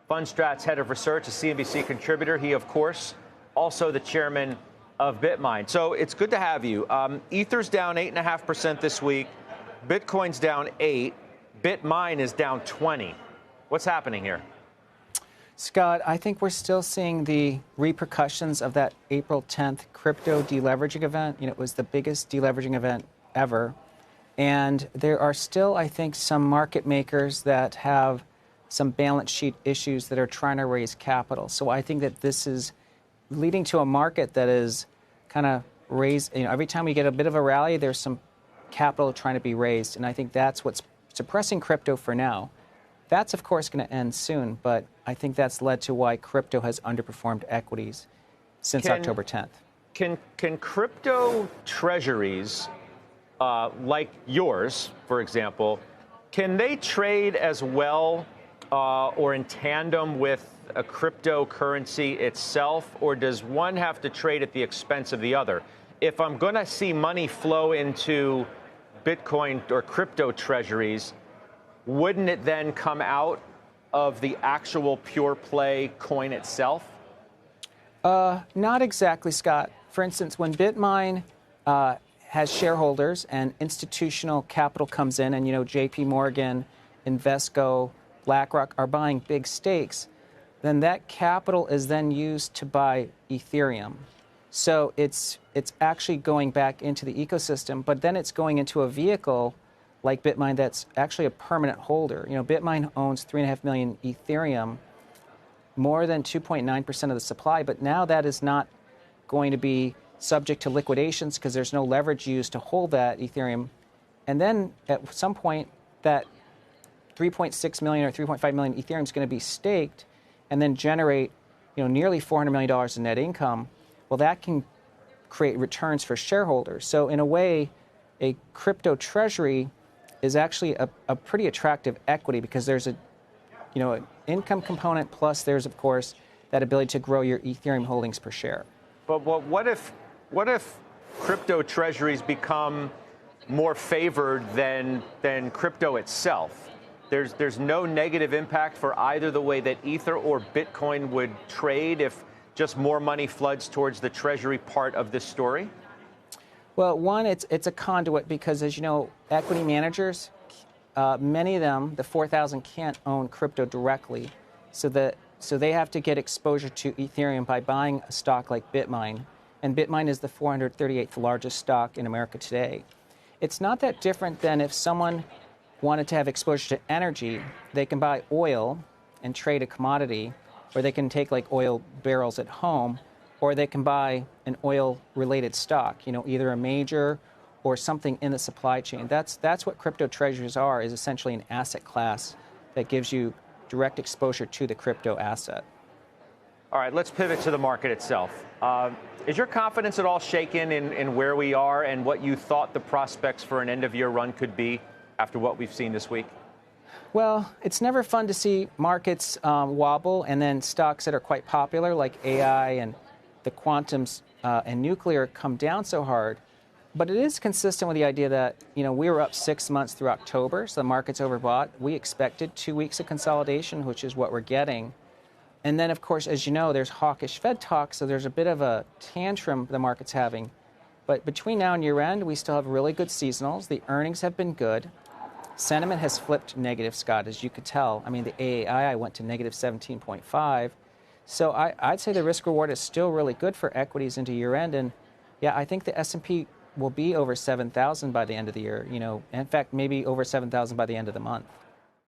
Fundstrat's head of research, a CNBC contributor. He, of course, also the chairman of BitMine. So it's good to have you. Ether's down 8.5% this week. Bitcoin's down 8%. BitMine is down 20%. What's happening here? Scott, I think we're still seeing the repercussions of that April 10th crypto deleveraging event. It was the biggest deleveraging event ever. And there are still, I think, some market makers that have some balance sheet issues that are trying to raise capital. So I think that this is leading to a market that is kind of raised. Every time we get a bit of a rally, there's some capital trying to be raised. And I think that's what's suppressing crypto for now. That's, of course, going to end soon, but I think that's led to why crypto has underperformed equities since October 10th. Can crypto treasuries, like yours, for example, can they trade as well or in tandem with a cryptocurrency itself, or does one have to trade at the expense of the other? If I'm going to see money flow into Bitcoin or crypto treasuries, wouldn't it then come out of the actual pure play coin itself? Not exactly, Scott. For instance, when BitMine has shareholders and institutional capital comes in, and JP Morgan, Invesco, BlackRock are buying big stakes, then that capital is then used to buy Ethereum. So it's actually going back into the ecosystem, but then it's going into a vehicle like BitMine that's actually a permanent holder. BitMine owns 3.5 million Ethereum, more than 2.9% of the supply, but now that is not going to be subject to liquidations because there's no leverage used to hold that Ethereum. And then at some point, that 3.6 million or 3.5 million Ethereum is going to be staked and then generate nearly $400 million in net income. Well, that can create returns for shareholders. So in a way, a crypto treasury is actually a pretty attractive equity because there's an income component, plus there's, of course, that ability to grow your Ethereum holdings per share. But what if crypto treasuries become more favored than crypto itself? There's no negative impact for either the way that Ether or Bitcoin would trade if just more money floods towards the treasury part of this story? Well, one, it's a conduit because, as you know, equity managers, many of them, the 4,000, can't own crypto directly. So they have to get exposure to Ethereum by buying a stock like BitMine. And BitMine is the 438th largest stock in America today. It's not that different than if someone wanted to have exposure to energy. They can buy oil and trade a commodity, or they can take like oil barrels at home, or they can buy an oil-related stock, either a major or something in the supply chain. That's what crypto treasuries are, is essentially an asset class that gives you direct exposure to the crypto asset. All right, let's pivot to the market itself. Is your confidence at all shaken in where we are and what you thought the prospects for an end-of-year run could be after what we've seen this week? Well, it's never fun to see markets wobble and then stocks that are quite popular like AI and the quantums and nuclear come down so hard. But it is consistent with the idea that, we were up 6 months through October, so the market's overbought. We expected 2 weeks of consolidation, which is what we're getting. And then, of course, as you know, there's hawkish Fed talk, so there's a bit of a tantrum the market's having. But between now and year-end, we still have really good seasonals. The earnings have been good. Sentiment has flipped negative, Scott, as you could tell. I mean, the AAI went to negative 17.5. So I'd say the risk-reward is still really good for equities into year-end. And, yeah, I think the S&P will be over 7,000 by the end of the year. In fact, maybe over 7,000 by the end of the month.